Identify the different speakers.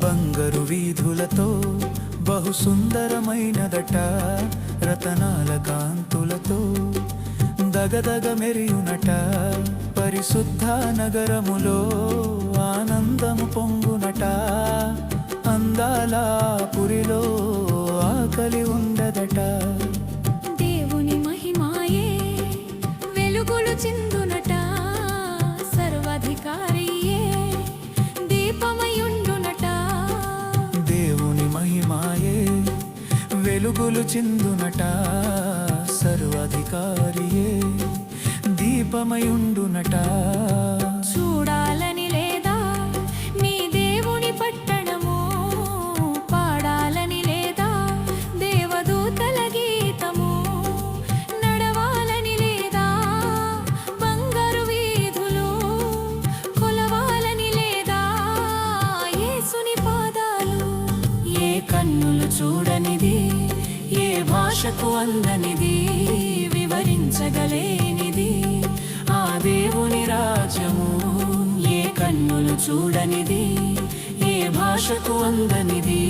Speaker 1: బంగారు వీధులతో బహు సుందరమైనదట, రతనాల కాంతులతో దగదగ మెరియునట. పరిశుద్ధ నగరములో ఆనందము పొంగునట. అందాల పురిలో ఆకలి ఉండదట.
Speaker 2: దేవుని మహిమాయే వెలుగులు చిందునట. సర్వాధికారియే దీపమయుండునట.
Speaker 1: దేవుని మహిమాయే వెలుగులు చిందునట. సర్వాధికారియే దీపమయుండునట.
Speaker 2: చూడాలని లేదా నీ దేవుని పట్టణము, పాడాలని లేదా దేవదూతల గీతము, నడవాలని లేదా బంగారు వీధులు, కొలవాలని లేదా యేసుని పాదాలు. ఏ కన్నులు చూడనిది, ఏ భాషకు అందనిది, వివరించగలేనిది ఆ దేవుని రాజ్యము. ఏ కన్నులు చూడనిది, ఏ భాషకు అందనిది,